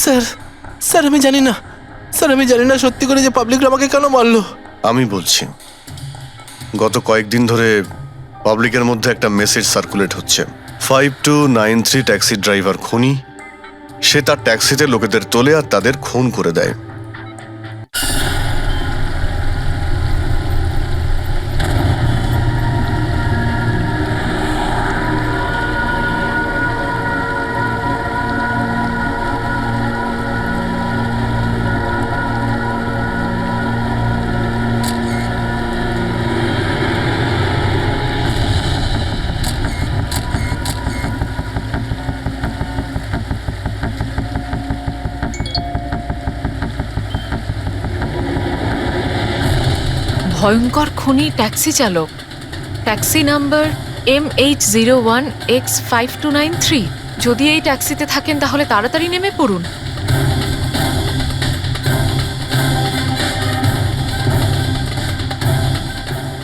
Sir sir আমি জানি না, স্যার আমি জানি না সত্যি করে যে পাবলিক আমাকে কেন মারলো। আমি বলছি, গত কয়েকদিন ধরে পাবলিকের মধ্যে একটা মেসেজ সার্কুলেট হচ্ছে, 5293 ট্যাক্সি ড্রাইভার খুনি, সে তার ট্যাক্সিতে লোকেদের তোলে আর তাদের খুন করে দেয়। ভয়ঙ্কর খুনি ট্যাক্সি চালক, ট্যাক্সি নাম্বার MH01X5293। যদি এই ট্যাক্সিতে থাকেন তাহলে তাড়াতাড়ি নেমে পড়ুন।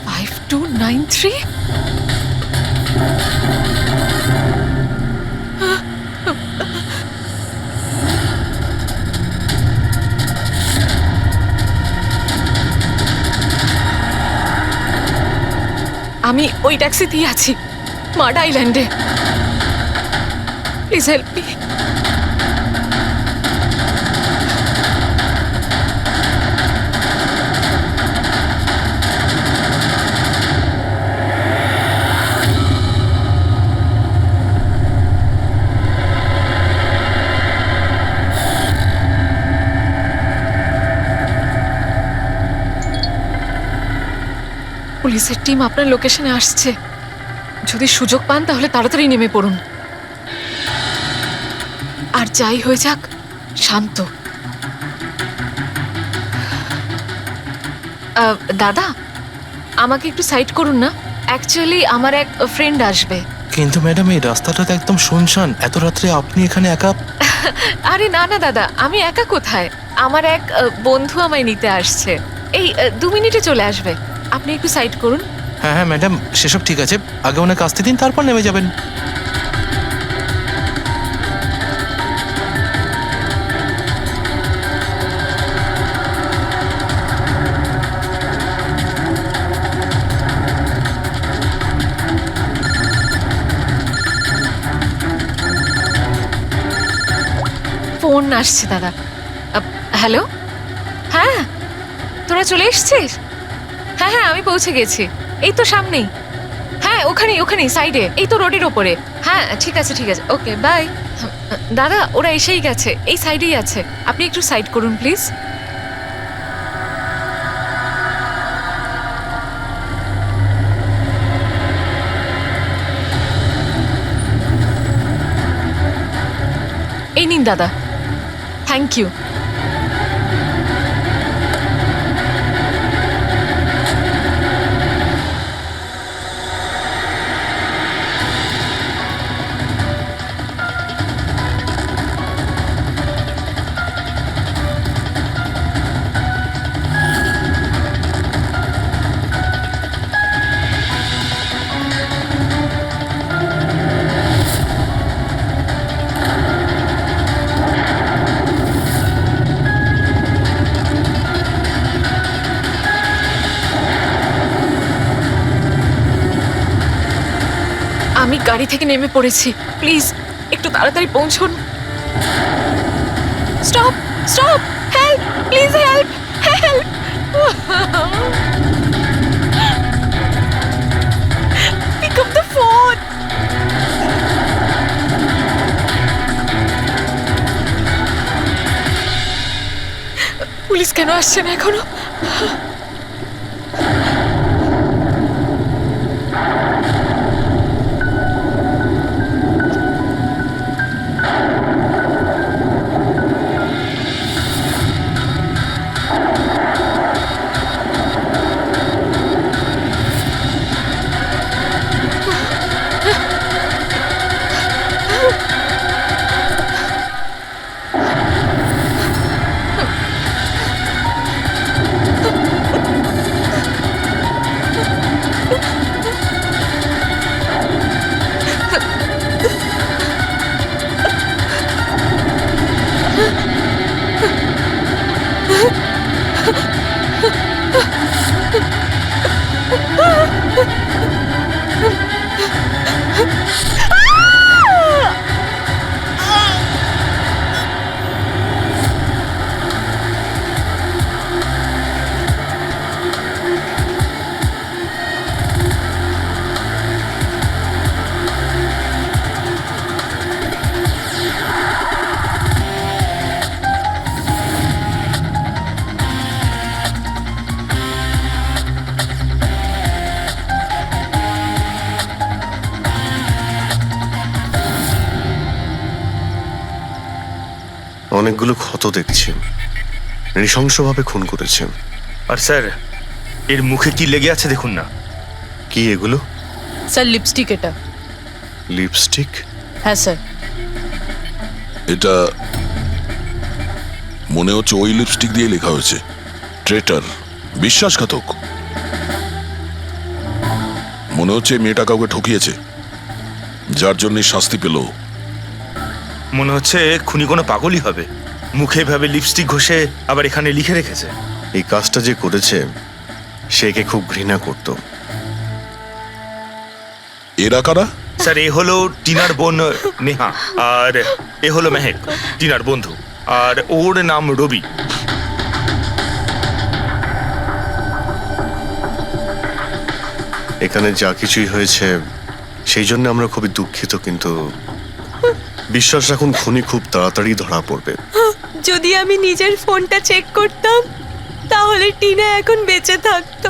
$5293? আমি ওই ট্যাক্সিতেই আছি, মাড আইল্যান্ডে। Please help me. পুলিশের টিম আপনার লোকেশনে আসছে। যদি সুযোগ পান তাহলে তাড়াতাড়ি নেমে পড়ুন। আর যাই হয়ে যাক, শান্ত। দাদা, আমাকে একটু সাইড করুন না। অ্যাকচুয়ালি আমার এক ফ্রেন্ড আসবে। কিন্তু ম্যাডাম এই রাস্তাটা তো একদম শুনশান, এত রাত্রে আপনি এখানে একা? আরে না না দাদা, আমি একা কোথায়, আমার এক বন্ধু আমায় নিতে আসছে। এই 2 মিনিটে চলে আসবে। আপনি একটু সাইড করুন। হ্যাঁ হ্যাঁ ম্যাডাম, সেসব ঠিক আছে, আগে ওনাকে আসতে দিন, তারপর নেমে যাবেন। ফোন আসছে দাদা। হ্যালো, হ্যাঁ তোরা চলে এসছিস? হ্যাঁ হ্যাঁ আমি পৌঁছে গেছি, এই তো সামনেই। হ্যাঁ ওখানেই ওখানেই সাইডে, এই তো রোডের ওপরে। হ্যাঁ ঠিক আছে ঠিক আছে, ওকে বাই। দাদা ওরা এসেই গেছে, এই সাইডেই আছে। আপনি একটু সাইড করুন প্লিজ। এই নিন দাদা, থ্যাংক ইউ। আমি গাড়ি থেকে নেমে পড়েছি, প্লিজ একটু তাড়াতাড়ি পৌঁছুন। Stop stop, help please, help help. Pick up the phone. Police কেন আসছে না এখনো? অনেকগুলো ক্ষত দেখছি। নৃশংসভাবে খুন করেছে। আর স্যার, এর মুখে কি লেগে আছে দেখুন না। কি এগুলো? স্যার লিপস্টিক এটা। লিপস্টিক? হ্যাঁ স্যার। এটা মনে হচ্ছে ওই লিপস্টিক দিয়ে লেখা হয়েছে ট্রেটার, বিশ্বাসঘাতক। মনে হচ্ছে মেয়েটা কাউকে ঠকিয়েছে, যার জন্য শাস্তি পেল। মনে হচ্ছে খুনি কোনো পাগলই হবে, মুখে ভাবে লিপস্টিক ঘষে আবার এখানে লিখে রেখেছে। এই কাজটা যে করেছে সে একে খুব ঘৃণা করত। এরা কারা? স্যার, এ হলো টিনার বোন নেহা, আর এ হলো মেহেক, টিনার বন্ধু, আর ওর নাম রবি। এখানে যা কিছুই হয়েছে সেই জন্য আমরা খুবই দুঃখিত, কিন্তু বিশ্বাস রাখুন খুনি খুব তাড়াতাড়ি ধরা পড়বে। যদি আমি নিজের ফোনটা চেক করতাম তাহলে টিনা এখন বেঁচে থাকতো।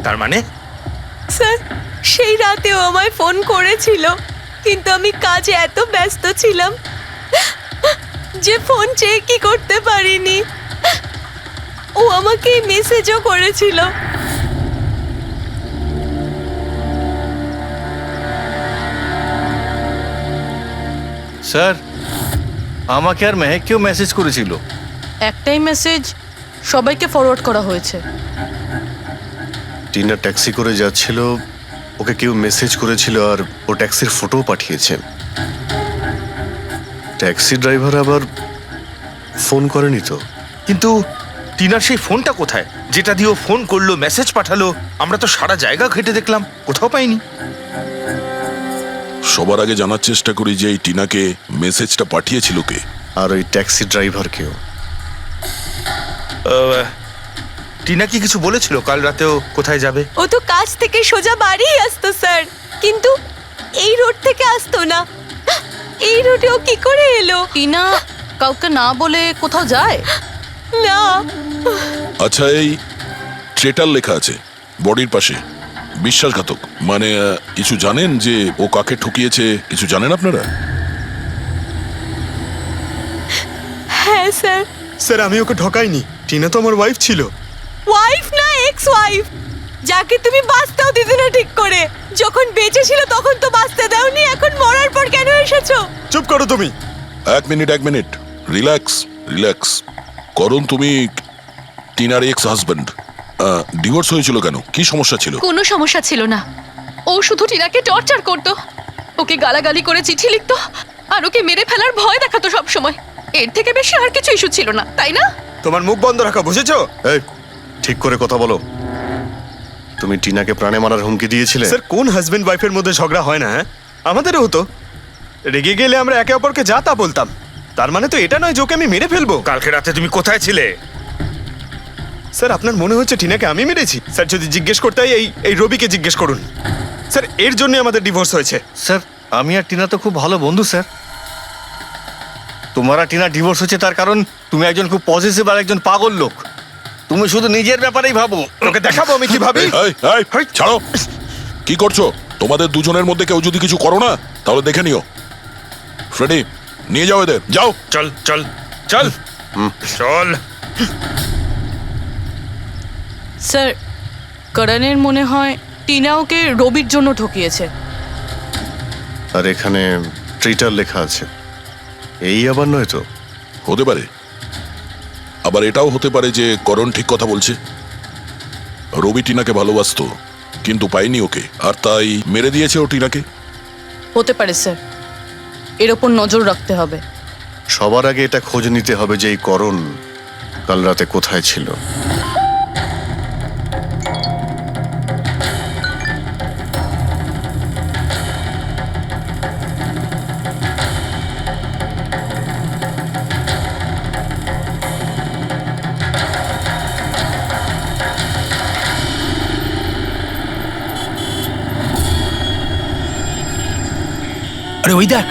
তার মানে? স্যার, সেই রাতেও আমায় ফোন করেছিল, কিন্তু আমি কাজে এত ব্যস্ত ছিলাম যে ফোন চেকই করতে পারিনি। ও আমাকে মেসেজও করেছিল। স্যার, আমাকে আর মেহেককেও মেসেজ করেছিল। একটাই মেসেজ সবাইকে ফরওয়ার্ড করা হয়েছে। টিনা ট্যাক্সি করে যাচ্ছিল, ওকে কেউ মেসেজ করেছিল আর ও ট্যাক্সির ফটোও পাঠিয়েছে। ট্যাক্সি ড্রাইভার আবার ফোন করেনি তো। কিন্তু টিনার সেই ফোনটা কোথায়, যেটা দিয়ে ও ফোন করলো, মেসেজ পাঠালো? আমরা তো সারা জায়গা ঘেটে দেখলাম, কোথাও পাইনি। সবার আগে জানার চেষ্টা করি যে এই টিনাকে মেসেজটা পাঠিয়েছিল কে। আর ওই ট্যাক্সি ড্রাইভারকেও। টিনা কি কিছু বলেছিল কাল রাতেও কোথায় যাবে? ও তো কাজ থেকে সোজা বাড়ি আসতো স্যার, কিন্তু এই রোড থেকে আসতো না। এই রোডে ও কি করে এলো? টিনা কাউকে না বলে কোথাও যায় না। আচ্ছা, এই ট্রেটার লেখা আছে বডির পাশে, বিশ্বাসঘাতক মানে কিছু জানেন যে ও কাকে ঠকিয়েছে? কিছু জানেন আপনারা? হ্যাঁ স্যার। স্যার, আমি ওকে ঠকাইনি। টিনা তো আমার ওয়াইফ ছিল। ওয়াইফ না, এক্স ওয়াইফ, যাকে তুমি বাঁচতেও দিতে না ঠিক করে। যখন বেঁচে ছিল তখন তো বাঁচতে দাওনি, এখন মরার পর কেন এসেছো? চুপ করো তুমি। এক মিনিট, রিল্যাক্স রিল্যাক্স। করুন, তুমি টিনার এক্স হাজব্যান্ড, ডিভোর্স হয়েছিল কেন? কি সমস্যা ছিল? কোনো সমস্যা ছিল না, ও শুধু টিনাকে টর্চার করতো, ওকে গালাগালি করে চিঠি লিখতো আর ওকে মেরে ফেলার ভয় দেখাতো সব সময়। এর থেকে বেশি আর কিছু ইস্যু ছিল না, তাই না? তোমার মুখ বন্ধ রাখো, বুঝেছো? এই, ঠিক করে কথা বলো। তুমি টিনাকে প্রাণে মারার হুমকি দিয়েছিলে? স্যার, কোন হাজবেন্ড ওয়াইফের মধ্যে ঝগড়া হয় না? হ্যাঁ, আমাদেরও হতো। রেগে গেলে আমরা একে অপরকে যা তা বলতাম। তার মানে তো এটা নয় যে ওকে আমি মেরে ফেলবো। কালকে রাতে তুমি কোথায় ছিলে? স্যার, আপনার মনে হচ্ছে টিনাকে আমি মেরেছি? স্যার, যদি জিজ্ঞেস করতে হয় এই রবিকে জিজ্ঞেস করুন। স্যার, এর জন্য আমাদের ডিভোর্স হয়েছে। স্যার, আমি আর টিনা তো খুব ভালো বন্ধু স্যার। তোমার আর টিনা ডিভোর্স হচ্ছে তার কারণ তুমি একজন খুব পজিটিভ আর একজন পাগল লোক। তুমি শুধু নিজের ব্যাপারেই ভাবো। ওকে দেখাবো আমি কি ভাবি। এই, ছাড়ো। কি করছো? তোমাদের দুজনের মধ্যে কেউ যদি কিছু করো না তাহলে দেখে নিও। ফ্রেডি, নিয়ে যাও এদের, যাও। চল চল চল চল। স্যার, করণের মনে হয় টিনা ওকে রবির জন্য ঠকিয়েছে। আর এখানে ট্রিটার লেখা আছে, এই আবার নয় তো? হতে পারে, আবার এটাও হতে পারে যে করণ ঠিক কথা বলছে। রবি টিনাকে ভালোবাসতো কিন্তু পায়নি ওকে, আর তাই মেরে দিয়েছে ও টিনাকে। হতে পারে স্যার, এর ওপর নজর রাখতে হবে। সবার আগে এটা খোঁজ নিতে হবে যে এই করণ কাল রাতে কোথায় ছিল। আরে ওই দেখ,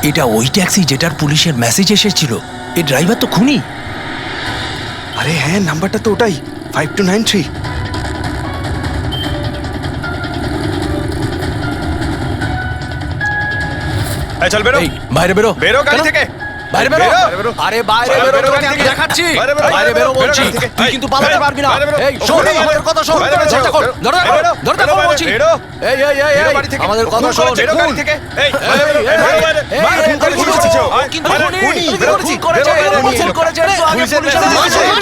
এটা ওই ট্যাক্সি যেটার পুলিশের মেসেজ এসেছিল। এই ড্রাইভার তো খুনি। আরে হ্যাঁ, নাম্বারটা তো ওটাই, 5293। চল বেরো, এই বাইরে বেরো বেরো গাড়ি থেকে, বাইরে বেরো বেরো। আরে বাইরে বাইরে বেরো বেরো তোকে গাড়ি আমি থেকে। দেখাচ্ছি বাইরে বেরো, বাইরে বেরো বেরো বলছি গাড়ি থেকে। তুই এই, কিন্তু পালাতে বেরো, পারবি না বাইরে বেরো। এই শোন বেরো, আমাদের কথা শোন বাইরে বেরো, চেষ্টা কর বেরো, ধরে বেরো, রাখ ধরে বেরো, রাখ বলছি বেরো। এই এই এই বেরো এই বাড়ি থেকে। আমাদের কথা খুন শোন করেছে, বেরো গাড়ি থেকে। এই, এই, এই, এই, বাইরে, বাইরে, এই, বাইরে, এই, খুন করেছে, খুন করেছে। করেছে। এই, কিন্তু বাইরে, খুনি, খুনি, খুনি বেরো, করেছে, খুন করেছে, বেরো, বেরো, খুন বেরো। করেছে, একটু আগে পুলিশের পুলিশের কাছে কাছে মারো,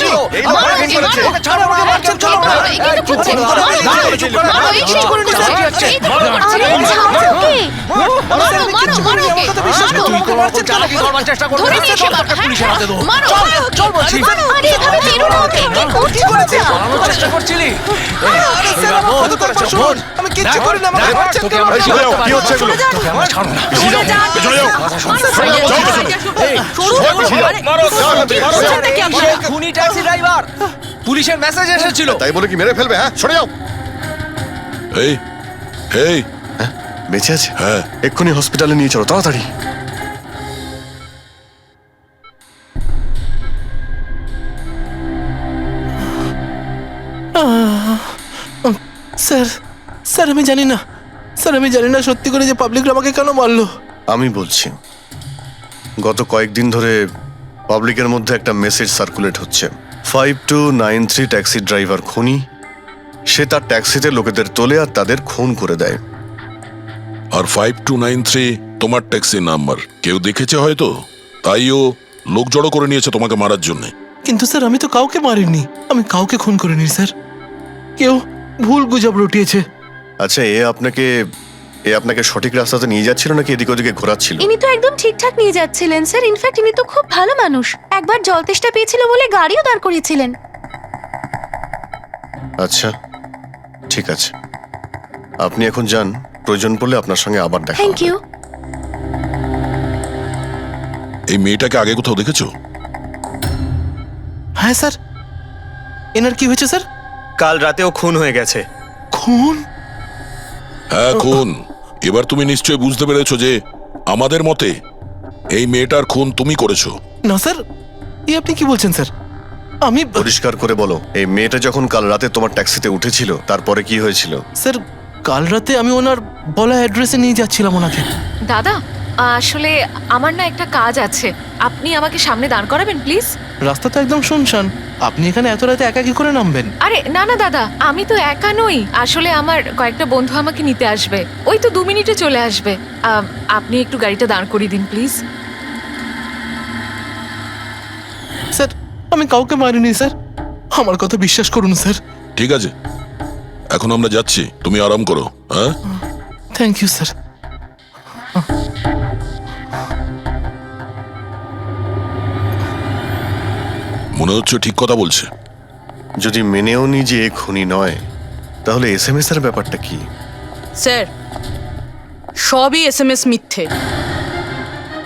ছিল। এই লোক মারো, খুন করেছে। ওকে ছাড়ো, ওকে মারছেন, চলো না। মারো, এই কিন্তু চুপ করো, মারো, মারো, মারো, মারো, মারো, চুপ করো, মারো, মারো, এই চুপ শুরু করো, করেছে। চালিয়ে যাচ্ছে। এই তো মারো, করছে, মারো, এই ছাড়ো মারো, ওকে। মারো, মারো, আমি মারো, কিচ্ছু মারো করিনি, আমার ওকে। কথা বিশ্বাস মারো, করো, মারো, তুই কোনো রকম চালাকি করবার চেষ্টা করবি ধরে না, নিয়ে চল, এসে তোকে পুলিশের হাতে দেবো। মারো, চল, মারো, চল বলছি। আরে এভাবে মেরো না ওকে, কি করছো বাচ্চা? পালানোর চেষ্টা করছিলি? আরে স্যার, আমার বোন, কথা তো একবার শুনুন। আমি কিচ্ছু দেখ, করিনি, আমাকে দেখ, মারছেন তোকে কেন? আমরা এই, সামলাতে কি পারি। হচ্ছে এগুলো? তোকে আমরা ছাড়বো না। পেছনে যাও, পেছনে যাও। এই, খুনি ট্যাক্সি ড্রাইভার পুলিশের মেসেজ এসেছিল তাই বলে কি মেরে ফেলবে? হ্যাঁ, সরে যাও। এই এই বেঁচে আছে? হ্যাঁ। এক্ষুনি হসপিটালে নিয়ে চলো, তাড়াতাড়ি। স্যার স্যার আমি জানি না স্যার আমি জানি না সত্যি করে যে পাবলিক আমাকে কেন মারলো আমি বলছি, গত কয়েকদিন ধরে পাবলিকের মধ্যে একটা মেসেজ সার্কুলেট হচ্ছে। 5293 ট্যাক্সি ড্রাইভার খুনি। সে তার ট্যাক্সিতে লোকেদের তোলে আর তাদের খুন করে দেয়। আর 5293 তোমার ট্যাক্সি নাম্বার কেউ দেখেছে হয়তো, তাইও লোক জড়ো করে নিয়েছে তোমাকে মারার জন্য। কিন্তু স্যার আমি তো কাউকে মারিনি, আমি কাউকে খুন করিনি স্যার, কেউ ভুল গুজব রটিয়েছে। আচ্ছা, এ আপনাকে সঠিক রাস্তাতে নিয়ে যাচ্ছিল নাকি এদিক ওদিকে ঘোরাচ্ছিল? ইনি তো একদম ঠিকঠাক নিয়ে যাচ্ছিলেন স্যার। ইনফ্যাক্ট ইনি তো খুব ভালো মানুষ। একবার জল তেষ্টা পেয়েছিল বলে গাড়িও দাঁড় করিয়েছিলেন। আচ্ছা, ঠিক আছে, আপনি এখন যান। প্রয়োজন পড়লে আপনার সঙ্গে আবার দেখা থ্যাংক হবে। ইউ। এই মেয়েটাকে আগে কোথাও দেখেছো? হ্যাঁ স্যার। এনার কি হয়েছে স্যার? কাল রাতেও খুন হয়ে গেছে। খুন? হ্যাঁ, খুন। এবার তুমি নিশ্চয়ই বুঝতে পেরেছো যে আমাদের মতে এই মেয়েটার খুন তুমি করেছো। না স্যার, এই আপনি কি বলছেন স্যার? আমি পরিষ্কার করে বলো, এই মেয়েটা যখন কাল রাতে তোমার ট্যাক্সিতে উঠেছিল তারপরে কি হয়েছিল? স্যার কাল রাতে আমি ওনার বলা অ্যাড্রেসে নিয়ে যাচ্ছিলাম ওনাকে। দাদা আসলে আমার না একটা কাজ আছে, আপনি আমাকে সামনে দাঁড় করাবেন প্লিজ? রাস্তা তো একদম শুনশান, আপনি এখানে এত রাতে একা কি করে নামবেন? আরে না না দাদা, আমি তো একা নই, আসলে আমার কয়েকটা বন্ধু আমাকে নিতে আসবে, ওই তো 2 মিনিটে চলে আসবে। আপনি একটু গাড়িটা দাঁড় করিয়ে দিন প্লিজ। স্যার আমি কাউকে মারিনি স্যার, আমার কথা বিশ্বাস করুন স্যার। ঠিক আছে, এখন আমরা যাচ্ছি, তুমি আরাম করো। হ্যাঁ, থ্যাংক ইউ স্যার। মনে হচ্ছে ঠিক কথা বলছে। যদি মেনেও নি যে এ খুনি নয়, তাহলে এসএমএস এর ব্যাপারটা কি? স্যার, সবই এসএমএস মিথ্যে।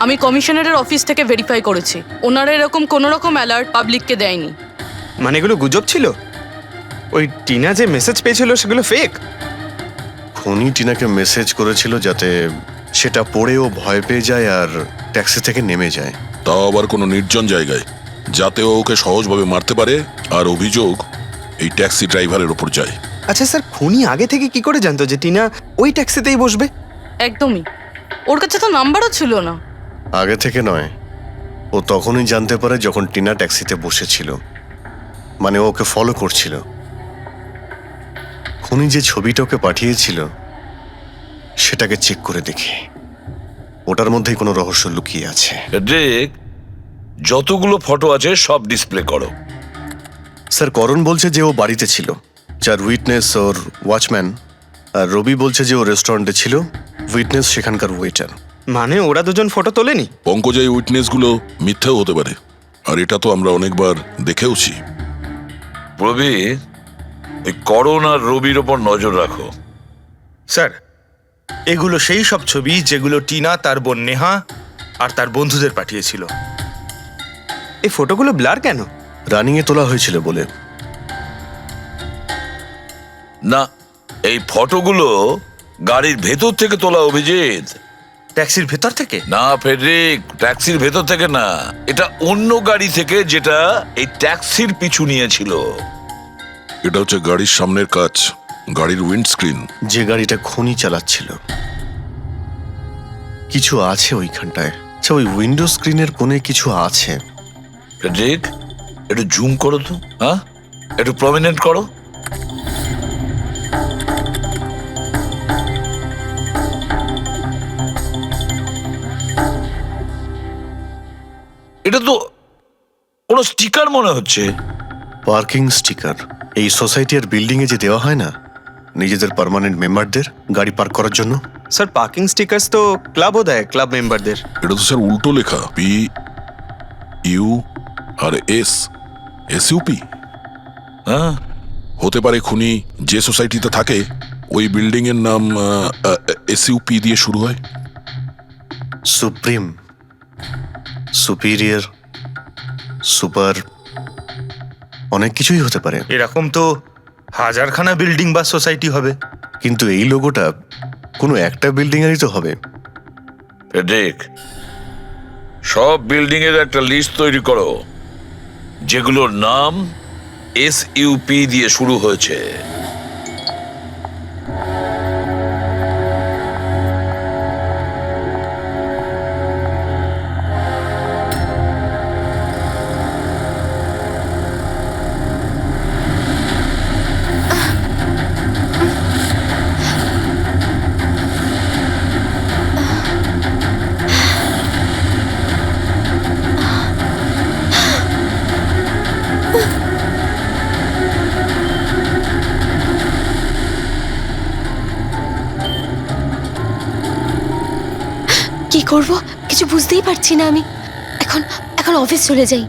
আমি কমিশনারের অফিস থেকে ভেরিফাই করেছি, ওনারা এরকম কোনো রকম অ্যালার্ট পাবলিককে দেয়নি। মানে এগুলো গুজব ছিল? ওই টিনা যে মেসেজ পেয়েছিল সেগুলো ফেক? খুনি টিনাকে মেসেজ করেছিল যাতে সেটা পড়েও ভয় পেয়ে যায় আর ট্যাক্সি থেকে নেমে যায়। তাও আবার কোনো নির্জন জায়গায়, যাতে ও ওকে সহজভাবে মারতে পারে আর অভিযোগ এই ট্যাক্সি ড্রাইভারের ওপর যায়। আচ্ছা স্যার, খুনি আগে থেকে কি করে জানতো যে টিনা ওই ট্যাক্সিতেই বসবে? একদমই, ওর কাছে তো নাম্বারও ছিল না। আগে থেকে নয়, ও তখনই জানতে পারে যখন টিনা ট্যাক্সিতে বসেছিল, মানে ও ওকে ফলো করছিল। খুনি যে ছবিটা ওকে পাঠিয়েছিল সেটাকে চেক করে দেখি, ওটার মধ্যেই কোনো রহস্য লুকিয়ে আছে। দেখ, যতগুলো ফটো আছে সব ডিসপ্লে করো। স্যার, করণ বলছে যে ও বাড়িতে ছিল, যার উইটনেস ওর ওয়াচম্যান, আর রবি বলছে যে ও রেস্টুরেন্টে ছিল, উইটনেস সেখানকার ওয়েটার। মানে ওরা দুজন ফটো তোলেনি? পঙ্কজ, এই উইটনেসগুলো মিথ্যেও হতে পারে, আর এটা তো আমরা অনেকবার দেখেওছি। রবি, এই করণ আর রবির ওপর নজর রাখো। স্যার, এগুলো সেই সব ছবি যেগুলো টিনা তার বোন নেহা আর তার বন্ধুদের পাঠিয়েছিল। এই ফটোগুলো ব্লার কেন? রানিংয়ে তোলা হয়েছিল বলে। না, এই ফটোগুলো গাড়ির ভেতর থেকে তোলা, অভিজিৎ। ট্যাক্সির ভেতর থেকে? না ফেডরিক, ট্যাক্সির ভেতর থেকে না, এটা অন্য গাড়ি থেকে যেটা এই ট্যাক্সির পিছু নিয়েছিল। এটা হচ্ছে গাড়ির সামনের কাচ, গাড়ির উইন্ডস্ক্রিন। যে গাড়িটা খনি চালাচ্ছিল কিছু আছে ওইখানটায়। আচ্ছা, ওই উইন্ডো স্ক্রিনের কোণে কিছু আছে। ফেডরিক, একটু জুম করো তো, হ্যাঁ, একটু প্রমিনেন্ট করো। এটা তো কোনো স্টিকার মনে হচ্ছে। Parking sticker. এই সোসাইটি আর বিল্ডিং এ যে দেওয়া হয় না নিজেদের পার্মানেন্ট মেম্বারদের গাড়ি পার্ক করার জন্য। স্যার পার্কিং স্টিকার্স তো ক্লাবও দেয় ক্লাব মেম্বারদের। এটা তো স্যার উল্টো লেখা, P U R S, SUP. হ্যাঁ, হতে পারে খুনি যে সোসাইটিতে থাকে ওই বিল্ডিং এর নাম এসইউপি দিয়ে শুরু হয়। সুপ্রিম, সুপিরিয়র, সুপার, অনেক কিছুই হতে পারে। এরকম তো হাজারখানা বিল্ডিং বা সোসাইটি হবে। কিন্তু এই লোগোটা কোনো একটা বিল্ডিং এরই তো হবে। ফেডরিক, সব বিল্ডিং এর একটা লিস্ট তৈরি করো যেগুলোর নাম এসইউপি দিয়ে শুরু হয়েছে। কি করব কিছু বুঝতেই পারছি না আমি। এখন এখন অফিস চলে যাই।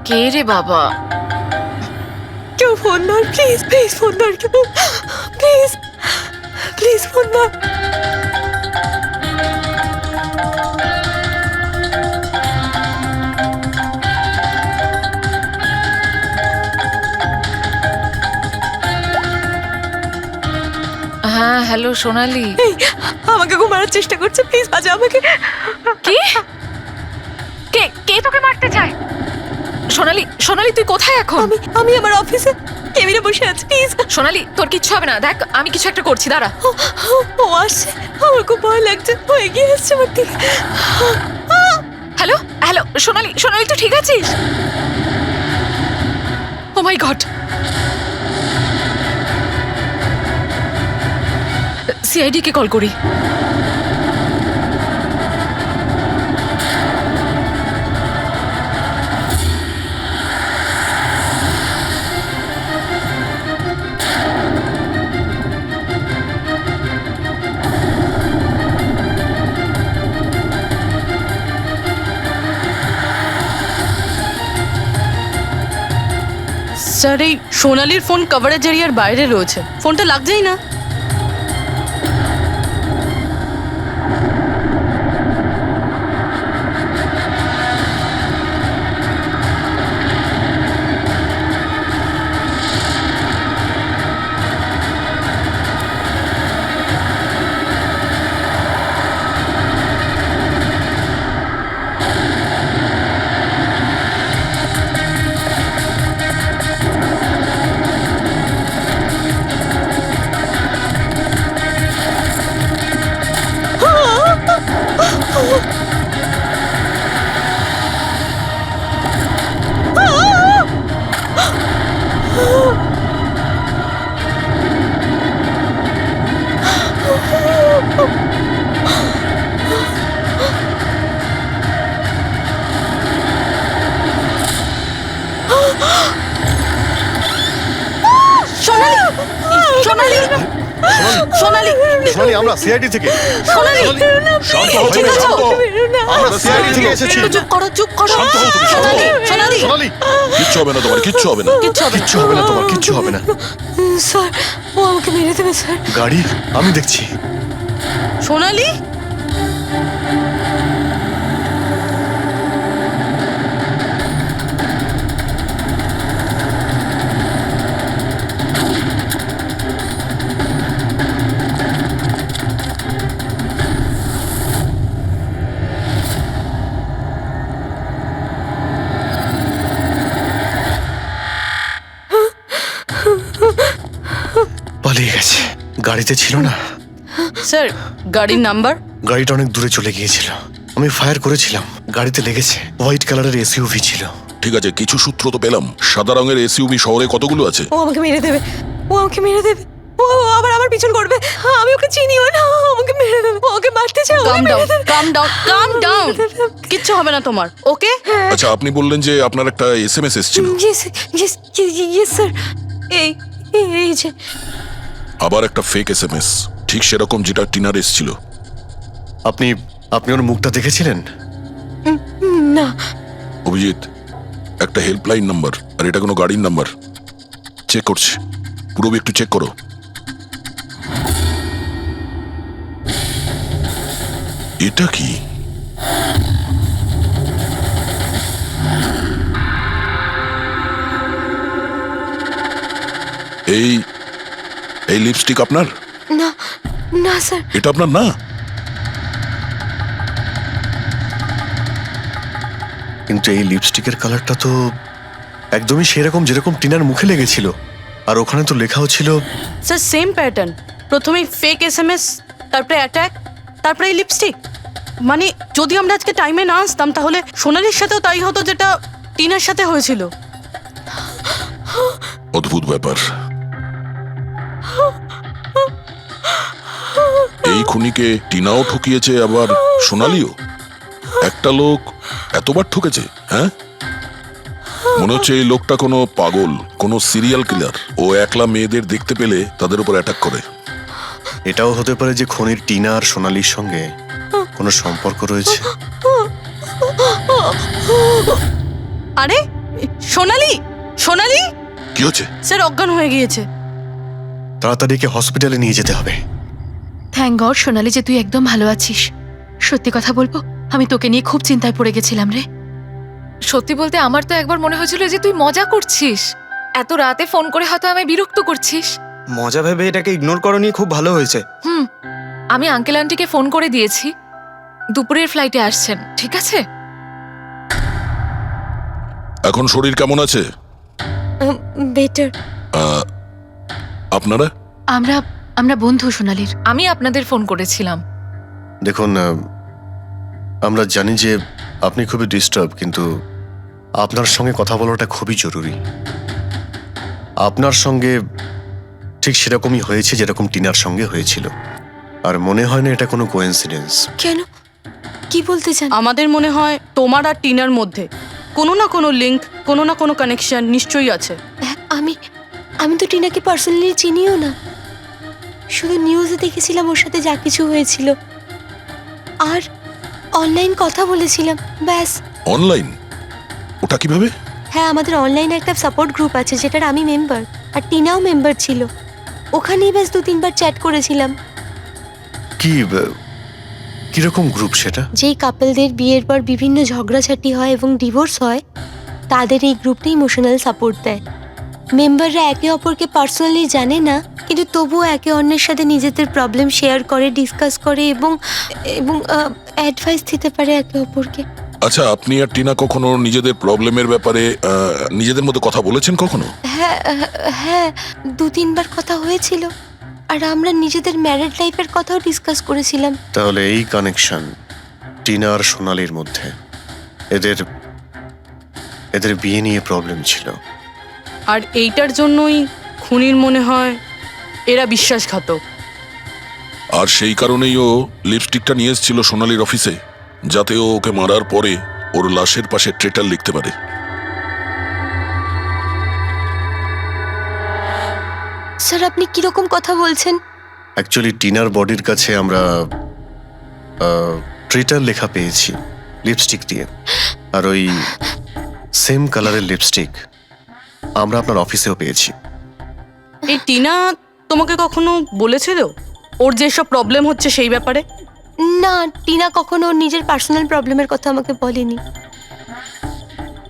কে রে বাবা? কেউ ফোন ধর, প্লিজ প্লিজ ফোন ধর, প্লিজ প্লিজ ফোন ধর। হ্যাঁ হ্যালো সোনালি। এই আমাকে খুব মারার চেষ্টা করছে, প্লিজ বাঁচা আমাকে। কি? কে কে তোকে মারতে চায়? সোনালি, সোনালি তুই কোথায় এখন? আমি আমার অফিসে কেবিনে বসে আছি, প্লিজ। সোনালি তোর কিচ্ছু হবে না, দেখ আমি কিছু একটা করছি, দাঁড়া। ও আসছে, আমার খুব ভয় লাগছে, ও এগিয়ে আসছে আমার দিকে। হ্যালো হ্যালো, সোনালি, সোনালি তুই ঠিক আছিস? ও মাই গড, সিআইডি কে কল করি। স্যার এই সোনালির ফোন কভারেজ এরিয়ার বাইরে রয়েছে, ফোনটা লাগছেই না। সোনালি, সোনালি, সোনালি, সোনালি, আমরা সিআইডি থেকে। সোনালি, শান্ত হও, ঠিক আছে? আমরা সিআইডি থেকে এসেছি। চুপ করো, চুপ করো। সোনালি, সোনালি, সোনালি, কিচ্ছু হবে না তোমার, কিচ্ছু হবে না। কিচ্ছু হবে না। কিচ্ছু হবে না তোমার, কিচ্ছু হবে না। স্যার, ও আমাকে মেরে দেবে স্যার। গাড়ি আমি দেখছি। সোনালি, পালিয়ে গেছে, গাড়িতে ছিল না। স্যার গাড়ির নাম্বার? গাড়িটা অনেক দূরে চলে গিয়েছিল, আমি ফায়ার করেছিলাম, গাড়িতে লেগেছে। হোয়াইট কালারের এসইউভি ছিল। ঠিক আছে, কিছু সূত্র তো পেলাম। সাদা রঙের এসইউভি শহরে কতগুলো আছে? ও আমাকে মেরে দেবে, ও আমাকে মেরে দেবে, ও আবার আমার পিছন করবে। আমি ওকে চিনিও না, ও আমাকে মেরে দেবে, ও ওকে মারতে চায়। কাম ডাউন, কাম ডাউন, কাম ডাউন। কিচ্ছু হবে না তোমার, ওকে? আচ্ছা, আপনি বললেন যে আপনার একটা এসএমএস এসেছিল। Yes yes yes sir. এই এই যে আবার একটা ফেক এসএমএস, ঠিক সেরকম যেটা টিনার এসেছিল। আপনি আপনি ওর মুখটা দেখেছিলেন? না। অভিজিৎ, একটা হেল্পলাইন নাম্বার, আর এটা কোনো গাড়ির নাম্বার। চেক করছি, পুরো একটু চেক করো। এটা কি? এই এই লিপস্টিক আপনার? না না স্যার। এটা আপনার না? কিন্তু এই লিপস্টিকের কালারটা তো একদমই সেরকম যেরকম টিনার মুখে লেগেছিল, আর ওখানে তো লেখাও ছিল। স্যার সেম প্যাটার্ন, প্রথমেই ফেক এসএমএস, তারপরে অ্যাটাক, তারপরে এই লিপস্টিক। মানে যদি আমরা আজকে টাইমে না আসতাম তাহলে সোনালির সাথেও তাই হতো যেটা টিনার সাথে হয়েছিল। অদ্ভুত ব্যাপার। এই খুনিকে টিনাও ঠকিয়েছে, আবার সোনালিও। একটা লোক এতবার ঠকেছে, হ্যাঁ? মনে হচ্ছে এই লোকটা কোনো পাগল, কোনো সিরিয়াল কিলার। ও একলা মেয়েদের দেখতে পেলে তাদের উপর অ্যাটাক করে। এটাও হতে পারে যে খনির টিনা আর সোনালির সঙ্গে কোনো সম্পর্ক রয়েছে। আরে সোনালি, সোনালি! কি হচ্ছে? স্যার অজ্ঞান হয়ে গিয়েছে। তাড়াতাড়ি একে হসপিটালে নিয়ে যেতে হবে। থ্যাংক গড সোনালি যে তুই একদম ভালো আছিস। সত্যি কথা বলবো, আমি তোকে নিয়ে খুব চিন্তায় পড়ে গেছিলাম রে। সত্যি বলতে আমার তো একবার মনে হয়েছিল যে তুই মজা করছিস, এত রাতে ফোন করে হয়তো আমায় বিরক্ত করছিস। মজা ভেবে এটাকে ইগনোর করনি, খুব ভালো হয়েছে। আমি আঙ্কেল আন্টিকে ফোন করে দিয়েছি, দুপুরের ফ্লাইটে আসছেন, ঠিক আছে? এখন শরীর কেমন আছে? বেটার। আপনারা? আমরা আমরা বন্ধু সোনালির। আমি আপনাদের ফোন করেছিলাম। দেখুন আমরা জানি যে আপনি খুবই ডিস্টার্ব, কিন্তু আপনার সঙ্গে কথা বলাটা খুবই জরুরি। আপনার সঙ্গে ঠিক সেরকমই হয়েছে যেরকম টিনার সঙ্গে হয়েছিল, আর মনে হয় না এটা কোনো কোইন্সিডেন্স। কেন, কি বলতে চান? আমাদের মনে হয় তোমার আর টিনার মধ্যে কোনো না কোনো লিঙ্ক, কোনো না কোনো কানেকশন নিশ্চয়ই আছে। আমি আমি তো টিনাকে পার্সোনালি চিনিও না, শুধু নিউজে দেখেছিলাম ওর সাথে যা কিছু হয়েছিল, আর অনলাইন কথা বলেছিলাম, ব্যাস। অনলাইন? ওটা কিভাবে? হ্যাঁ, আমাদের অনলাইনে একটা সাপোর্ট গ্রুপ আছে যেটার আমি মেম্বার, আর টিনাও মেম্বার ছিল। ওখানেই ব্যাস 2-3 বার চ্যাট করেছিলাম। কিরকম গ্রুপ সেটা? যেই কাপলদের বিয়ের পর বিভিন্ন ঝগড়াঝাটি হয় এবং ডিভোর্স হয়, তাদের এই গ্রুপটা ইমোশনাল সাপোর্ট দেয়। মেম্বাররা একে অপরকে পার্সোনালি জানে না, কিন্তু তবুও একে অন্যের সাথে নিজেদের প্রবলেম শেয়ার করে, ডিসকাস করে এবং এবং অ্যাডভাইস দিতে পারে একে অপরকে। আচ্ছা, আপনি আর টিনা কখনো নিজেদের প্রবলেমের ব্যাপারে নিজেদের মধ্যে কথা বলেছেন কখনো? হ্যাঁ হ্যাঁ, 2-3 বার কথা হয়েছিল, আর আমরা নিজেদের ম্যারিড লাইফের কথাও ডিসকাস করেছিলাম। তাহলে এই কানেকশন টিনা আর সোনালির মধ্যে, এদের বিয়ে নিয়ে প্রবলেম ছিল। আর এইটার জন্যই খুনির মনে হয় এরা বিশ্বাসঘাতক। আর সেই কারণেই ও লিপস্টিকটা নিয়ে এসেছিল সোনালির অফিসে, যাতে ও ওকে মারার পরে ওর লাশের পাশে ট্রেটার লিখতে পারে। স্যার, আপনি কিরকম কথা বলছেন? অ্যাকচুয়ালি টিনার বডির কাছে আমরা ট্রেটার লেখা পেয়েছি লিপস্টিক দিয়ে, আর ওই সেম কালারের লিপস্টিক আমরা আপনার অফিসেও পেয়েছি। এই টিনা তোমাকে কখনো বলেছিল ওর যেসব প্রবলেম হচ্ছে সেই ব্যাপারে? না, টিনা কখনো ওর নিজের পার্সোনাল প্রবলেমের কথা আমাকে বলেনি।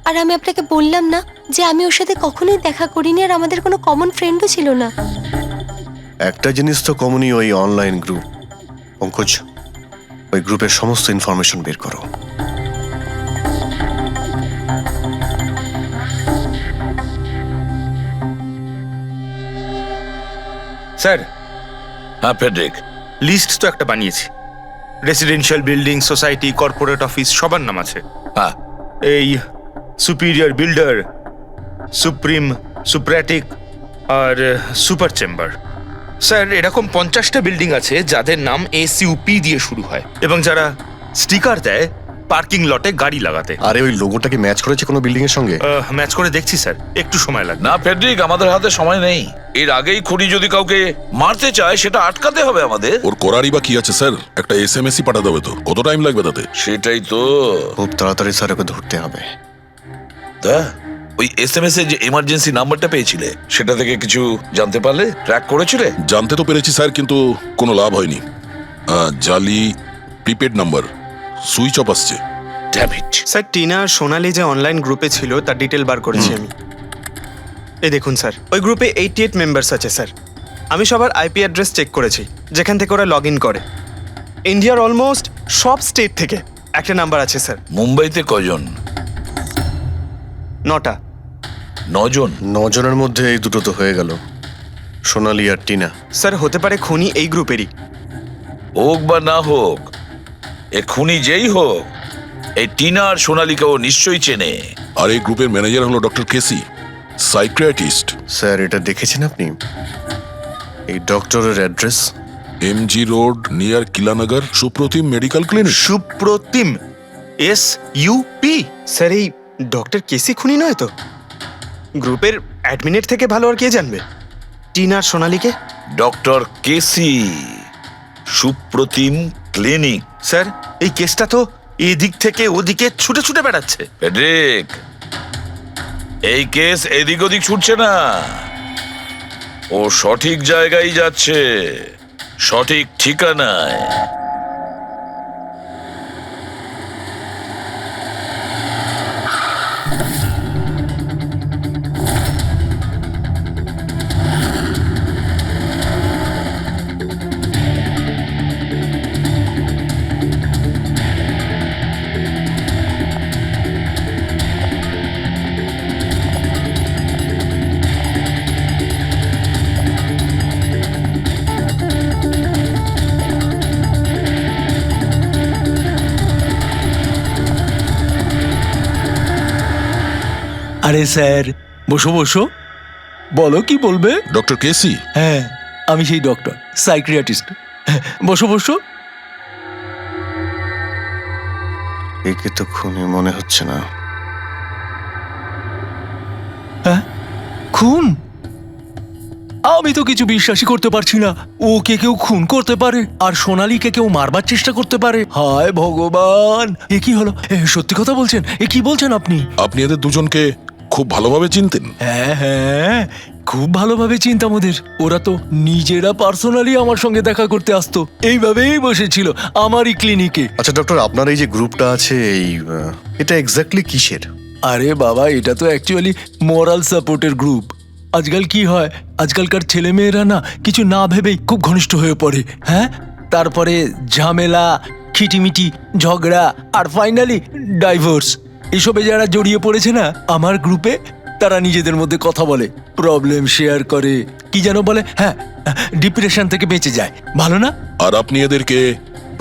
আর আমি আপনাকে বললাম না যে আমি ওর সাথে কখনোই দেখা করিনি, আর আমাদের কোনো কমন ফ্রেন্ডও ছিল না। একটা জিনিস তো কমনই, ওই অনলাইন গ্রুপ। পঙ্কজ, ওই গ্রুপের সমস্ত ইনফরমেশন বের করো। স্যার, হ্যাঁ ফেডরিক, লিস্ট তো একটা বানিয়েছি। Residential building, society, corporate office সবার নাম আছে। হ্যাঁ এই সুপিরিয়র বিল্ডার, সুপ্রিম, সুপ্রাটিক আর সুপার চেম্বার। স্যার, এরকম 50টা বিল্ডিং আছে যাদের নাম SUP দিয়ে শুরু হয়, এবং যারা স্টিকার দেয় পার্কিং লটে গাড়ি লাগাতে। আরে ওই লোগোটা কি ম্যাচ করেছে কোনো বিল্ডিং এর সঙ্গে? ম্যাচ করে দেখছি স্যার, একটু সময় লাগবে। না ফেডরিক, আমাদের হাতে সময় নেই। এর আগেই খুনি যদি কাউকে মারতে চায় সেটা আটকাতে হবে আমাদের। ওর করারই বা কি আছে স্যার? একটা SMS পাঠাতে হবে তো, কত টাইম লাগবে তাতে? সেটাই তো। খুব তাড়াতাড়ি স্যার ওকে ধরতে হবে। তা ওই SMS এর যে এমার্জেন্সি নাম্বারটা পেয়েছিলে, সেটা থেকে কিছু জানতে পারলে? ট্র্যাক করেছিলে? জানতে তো পেরেছি স্যার, কিন্তু কোনো লাভ হয়নি। জালি প্রিপেড নাম্বার, সুইচ অফ আসছে। Damn it. স্যার, টিনা আর সোনালি যে অনলাইন গ্রুপে ছিল তার ডিটেল বার করেছি আমি। এই দেখুন স্যার, ওই গ্রুপে 88 মেম্বার্স আছে স্যার। আমি সবার IP অ্যাড্রেস চেক করেছি যেখান থেকে ওরা লগ ইন করে। ইন্ডিয়ার অলমোস্ট সব স্টেট থেকে একটা নাম্বার আছে স্যার। মুম্বাইতে কজন? 9টা। 9 জন? 9 জনের মধ্যে এই দুটো তো হয়ে গেল, সোনালি আর টিনা। স্যার, হতে পারে খুনি এই গ্রুপেরই। হোক বা না হোক, এ খুনি যেই হোক, এই টিনা আর সোনালিকেও নিশ্চয়ই চেনে। আর এই গ্রুপের ম্যানেজার হলো ডক্টর কেসি, সাইকিয়াট্রিস্ট। স্যার, এটা দেখেছেন আপনি? এই ডক্টরের address MG road near Kilanagar, Supratim medical clinic. Supratim, SUP। Sir, এই ডক্টর কেসি খুনি নয় তো? গ্রুপের অ্যাডমিনের থেকে ভালো আর কে জানবে টিনা আর সোনালিকে? ডক্টর কেসি, সুপ্রতিম ক্লিনিক। স্যার, এই কেসটা তো এদিক থেকে ওদিকে ছুটে ছুটে বেড়াচ্ছে। ফেডরিক, এই কেস এদিক ওদিক ছুটছে না, ও সঠিক জায়গায় যাচ্ছে, সঠিক ঠিকানায়। আরে স্যার, বসো বসো, বলো কি বলবে। ডক্টর কেসি, হ্যাঁ, আমি সেই ডক্টর, সাইক্রিয়াটিস্ট। বসো বসো। একে তো খুনি মনে হচ্ছে না। হ্যাঁ, খুন? আমি তো কিছু বিশ্বাসই করতে পারছি না। ওকে কেউ খুন করতে পারে আর সোনালীকে কেউ মারবার চেষ্টা করতে পারে? হায় ভগবান, এ কি হলো? সত্যি কথা বলছেন? এ কি বলছেন আপনি? আপনি এদের দুজনকে খুব ভালোভাবে চিনতেন? হ্যাঁ হ্যাঁ, খুব ভালোভাবে চিনতাম ওদের। ওরা তো নিজেরা পার্সোনালি আমার সঙ্গে দেখা করতে আসতো, এইভাবেই বসেছিল আমারই ক্লিনিকে। আচ্ছা ডক্টর, আপনার এই যে গ্রুপটা আছে, এটা এক্স্যাক্টলি কিসের? আরে বাবা, এটা তো অ্যাকচুয়ালি মোরাল সাপোর্টের গ্রুপ। আজকাল কি হয়, আজকালকার ছেলেমেয়েরা না কিছু না ভেবেই খুব ঘনিষ্ঠ হয়ে পড়ে। হ্যাঁ, তারপরে ঝামেলা, খিটিমিটি, ঝগড়া আর ফাইনালি ডাইভোর্স। এসবে যারা জড়িয়ে পড়েছে না আমার গ্রুপে, তারা নিজেদের মধ্যে কথা বলে, প্রবলেম শেয়ার করে, কি যেন বলে, হ্যাঁ, ডিপ্রেশন থেকে বেঁচে যায়। ভালো না? আর আপনি এদেরকে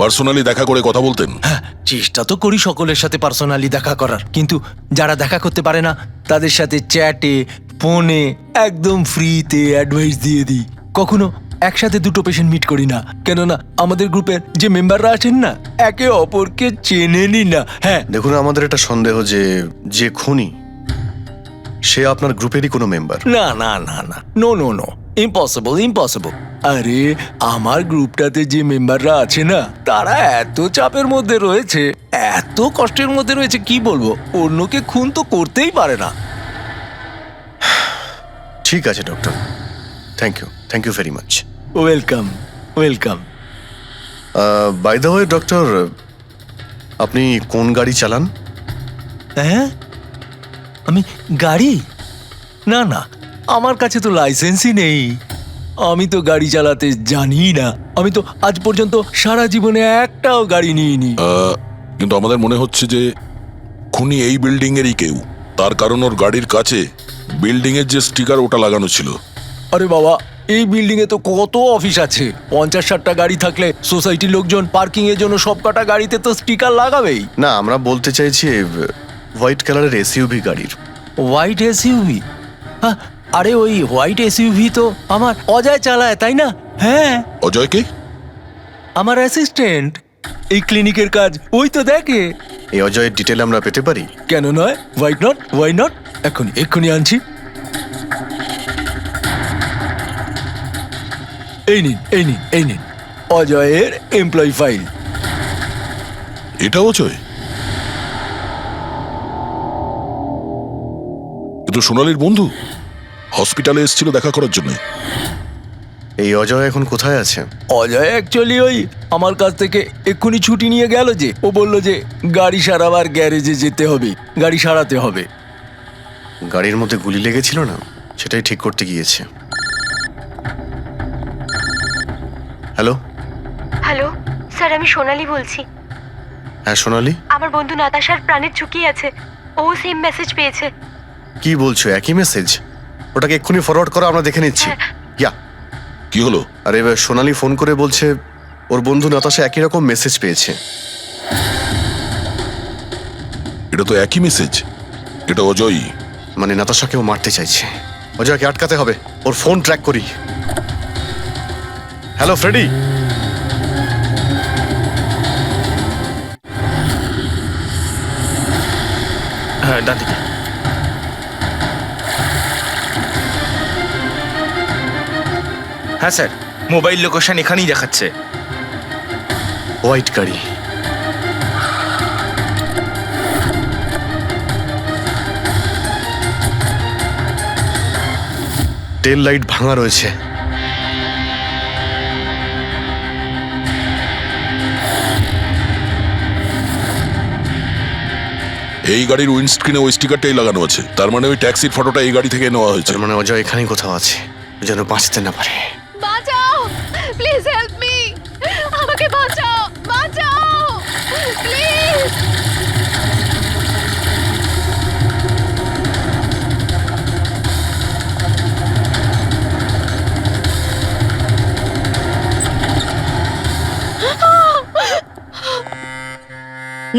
পার্সোনালি দেখা করে কথা বলতেন? হ্যাঁ, চেষ্টা তো করি সকলের সাথে পার্সোনালি দেখা করার, কিন্তু যারা দেখা করতে পারে না তাদের সাথে চ্যাটে, ফোনে একদম ফ্রিতে অ্যাডভাইস দিয়ে দিই। কখনো একসাথে দুটো পেশেন্ট মিট করি না, কেননা আমাদের গ্রুপের যে মেম্বাররা আছেন না, একে অপরকে চেনেনি না। হ্যাঁ, দেখুন, আমাদের একটা সন্দেহ যে খুনি সে আপনার গ্রুপেরই কোনো মেম্বার। না না না না, no no no, impossible impossible. আরে আমার গ্রুপটাতে যে মেম্বাররা আছে না, তারা এত চাপের মধ্যে রয়েছে, এত কষ্টের মধ্যে রয়েছে, কি বলবো, অন্যকে খুন তো করতেই পারে না। ঠিক আছে doctor, thank you very much. Welcome welcome. By the way doctor, আপনি কোন গাড়ি চালান? হ্যাঁ, আমি গাড়ি? না না, আমার কাছে তো লাইসেন্সই নেই। আমি তো গাড়ি চালাতে জানি না। আমি তো আজ পর্যন্ত সারা জীবনে একটাও গাড়ি নিইনি। কিন্তু আমাদের মনে হচ্ছে যে খুনি এই বিল্ডিং এরই কেউ, তার কারণ ওর গাড়ির কাছে বিল্ডিং এর যে স্টিকার ওটা লাগানো ছিল। আরে বাবা, এই বিল্ডিং এ তো কত অফিস আছে, 50-60টা গাড়ি থাকলে সোসাইটির লোকজন পার্কিং এর জন্য সব কটা গাড়িতে তো স্টিকার লাগাবেই। না, আমরা বলতে চাইছি হোয়াইট কালারের এসইউভি গাড়ির। White SUV? হ্যাঁ, আরে ওই হোয়াইট এসইউভি তো আমার অজয় চালায়, তাই না? হ্যাঁ। অজয় কে? আমার অ্যাসিস্ট্যান্ট, এই ক্লিনিকের কাজ ওই তো দেখে। এই অজয়ের ডিটেল আমরা পেতে পারি? কেন নয়, ওয়াই নট, এক্ষুনি আনছি। এই নিন অজয়ের এমপ্লয়ি ফাইল। এটা অজয়? কিন্তু সোনালীর বন্ধু হসপিটালে এসেছিল দেখা করার জন্য। এই অজয় এখন কোথায় আছে? অজয় অ্যাকচুয়ালি ওই আমার কাছ থেকে এক্ষুনি ছুটি নিয়ে গেল, যে ও বললো যে গাড়ি সারাবার গ্যারেজে যেতে হবে, গাড়ি সারাতে হবে। গাড়ির মধ্যে গুলি লেগেছিল না, সেটাই ঠিক করতে গিয়েছে। হ্যালো হ্যালো স্যার, আমি সোনালি বলছি। হ্যাঁ সোনালি, আমার বন্ধু নাতাশার প্রাণের ঝুঁকি আছে, ও সেম মেসেজ পেয়েছে। কি বলছো? একই মেসেজ? ওটাকে এক্ষুনি ফরওয়ার্ড করো, আমরা দেখে নিচ্ছি। ইয়া, কি হলো? আরে সোনালি ফোন করে বলছে ওর বন্ধু নাতাশা একই রকম মেসেজ পেয়েছে। এটা তো একই মেসেজ, এটা অজয়ই। মানে নাতাশাকেও মারতে চাইছে। অজয়কে আটকাতে হবে, ওর ফোন ট্র্যাক করি। Hello Freddy. হ্যাঁ, ডান দিকে। হ্যাঁ স্যার, মোবাইল লোকেশন এখানেই দেখাচ্ছে। হোয়াইট গাড়ি। টেল লাইট ভাঙা রয়েছে। এই গাড়ির উইন্ডস্ক্রিনে ওই স্টিকারটাই লাগানো আছে, তার মানে ওই ট্যাক্সির ফটোটা এই গাড়ি থেকে নেওয়া হয়েছে। তার মানে অজয় এখানেই কোথাও আছে, যেন বাঁচতে না পারে। বাঁচাও, প্লিজ হেল্প মি, আমাকে বাঁচাও, প্লিজ।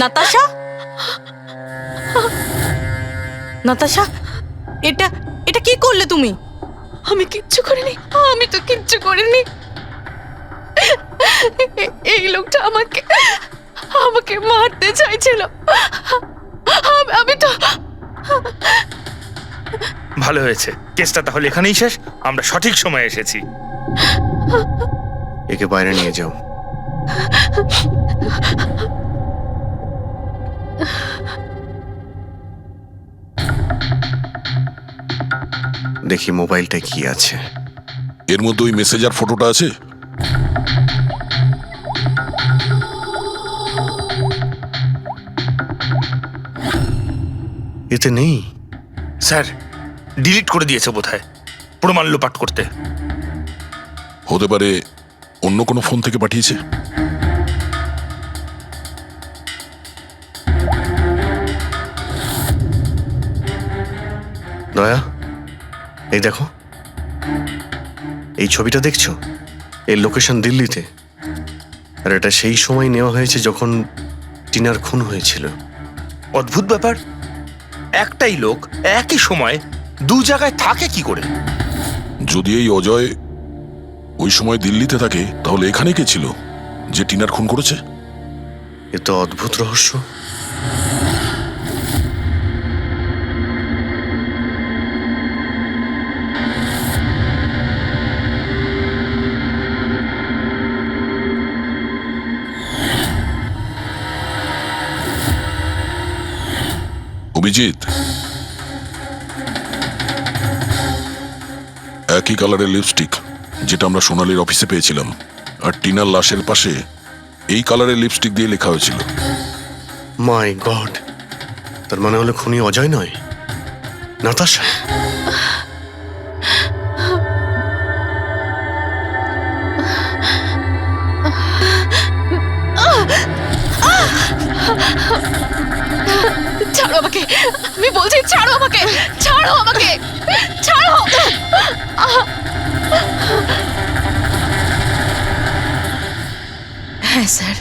নাতাশা, এটা এটা কি করলে তুমি? আমি কিচ্ছু করিনি, আমি তো কিচ্ছু করিনি। এই লোকটা আমাকে আমাকে মারতে চাইছিল। আমি তো ভালো হয়েছে, কেসটা তাহলে এখানেই শেষ। আমরা সঠিক সময়ে এসেছি। একে বাইরে নিয়ে যাও। দেখি মোবাইলটা কি আছে। এর মধ্যে ওই মেসেজ আর ফটোটা আছে? এতে নেই। স্যার, ডিলিট করে দিয়েছে বোধহয়, প্রমাণ লোপাট করতে। হতে পারে অন্য কোনো ফোন থেকে পাঠিয়েছে। দয়া, এই দেখো, এই ছবিটা দেখছো? এই লোকেশন দিল্লিতে, আর এটা সেই সময় নেওয়া হয়েছে যখন টিনার খুন হয়েছিল। অদ্ভুত ব্যাপার, একটাই লোক একই সময় দু জায়গায় থাকে কি করে? যদি এই অজয় ওই সময় দিল্লিতে থাকে, তাহলে এখানে কে ছিল যে টিনার খুন করেছে? এ তো অদ্ভুত রহস্য। অভিজিৎ, একই কালারের লিপস্টিক যেটা আমরা সোনালীর অফিসে পেয়েছিলাম, আর টিনার লাশের পাশে এই কালারের লিপস্টিক দিয়ে লেখা হয়েছিল। মাই গড, তার মানে হলো খুনি অজয় নয়, নাতাশা। ছাড়ো আমাকে, আমি বলছি ছাড়ো আমাকে, ছাড়ো আমাকে, ছাড়ো। হ্যাঁ স্যার,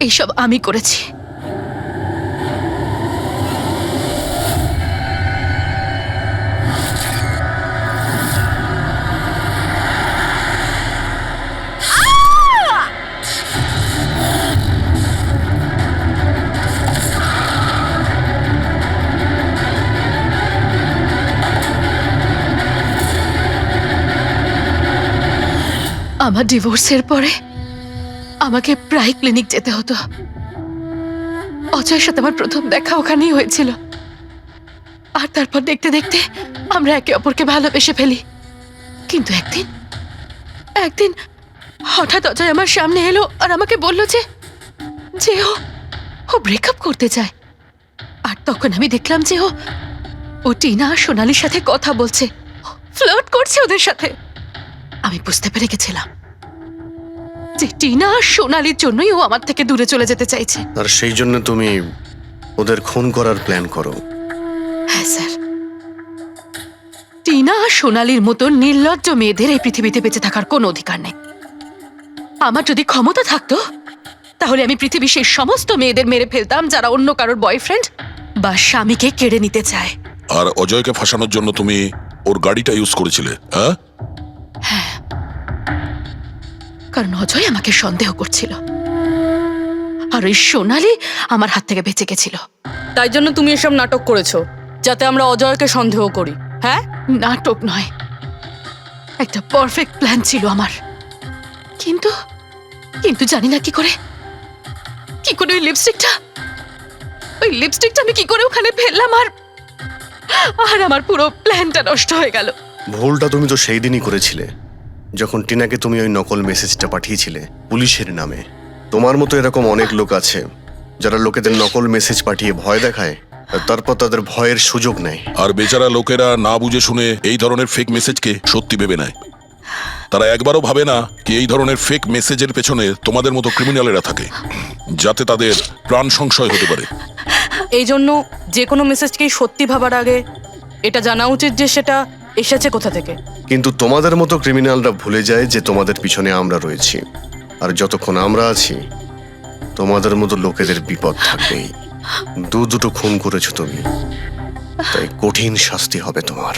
এইসব আমি করেছি। আমার ডিভোর্সের পরে আমাকে প্রায় ক্লিনিক যেতে হতো। অজয়ের সাথে আমার প্রথম দেখা ওখানেই হয়েছিল, আর তারপর দেখতে দেখতে আমরা একে অপরকে ভালোবেসে ফেলি। কিন্তু একদিন হঠাৎ অজয় আমার সামনে এলো আর আমাকে বলল যে ও ব্রেকআপ করতে চায়। আর তখন আমি দেখলাম যে ও টিনা আর সোনালীর সাথে কথা বলছে, ফ্লার্ট করছে ওদের সাথে। আমি বুঝতে পেরে গেছিলাম যে টিনা আর সোনালীর জন্যই ও আমার থেকে দূরে চলে যেতে চাইছে। আর সেই জন্য তুমি ওদের খুন করার প্ল্যান করো? হ্যাঁ স্যার, টিনা আর সোনালীর মতো নির্লজ্জ মেয়েদের এই পৃথিবীতে বেঁচে থাকার কোনো অধিকার নেই। আমার যদি ক্ষমতা থাকতো, তাহলে আমি পৃথিবীর সেই সমস্ত মেয়েদের মেরে ফেলতাম যারা অন্য কারোর বয়ফ্রেন্ড বা স্বামীকে কেড়ে নিতে চায়। আর অজয়কে ফাঁসানোর জন্য তুমি ওর গাড়িটা ইউজ করেছিলে? হ্যাঁ, কারণ অজয় আমাকে সন্দেহ করছিল, আর ওই সোনালী আমার হাত থেকে বেঁচে গেছিল। তাই জন্য তুমি এসব নাটক করেছো যাতে আমরা অজয়কে সন্দেহ করি? হ্যাঁ, নাটক নয়, একটা পারফেক্ট প্ল্যান ছিল আমার। কিন্তু কিন্তু জানি না কি করে ওই লিপস্টিকটা আমি কি করে ওখানে ফেললাম, আর আমার পুরো প্ল্যানটা নষ্ট হয়ে গেল। ভুলটা তুমি তো সেই দিনই করেছিলে, যখন টিনাকে তুমি ওই নকল মেসেজটা পাঠিয়েছিলে পুলিশের নামে। তোমার মতো এরকম অনেক লোক আছে যারা লোকেদের নকল মেসেজ পাঠিয়ে ভয় দেখায়, আর তারপর তাদের ভয়ের সুযোগ নেয়। আর বেচারা লোকেরা না বুঝে শুনে এই ধরনের ফেক মেসেজকে সত্যি ভেবে নেয়। তারা একবারও ভাবে না কি এই ধরনের ফেক মেসেজের পেছনে তোমাদের মতো ক্রিমিনালেরা থাকে, যাতে তাদের প্রাণ সংশয় হতে পারে। এই জন্য যে কোনো মেসেজকেই সত্যি ভাবার আগে এটা জানা উচিত যে সেটা এসেছে কোথা থেকে। কিন্তু তোমাদের মতো ক্রিমিনালরা ভুলে যায় যে তোমাদের পিছনে আমরা রয়েছি, আর যতক্ষণ আমরা আছি তোমাদের মতো লোকেদের বিপদ থাকবেই। দুটো খুন করেছো তুমি, তাই কঠিন শাস্তি হবে তোমার।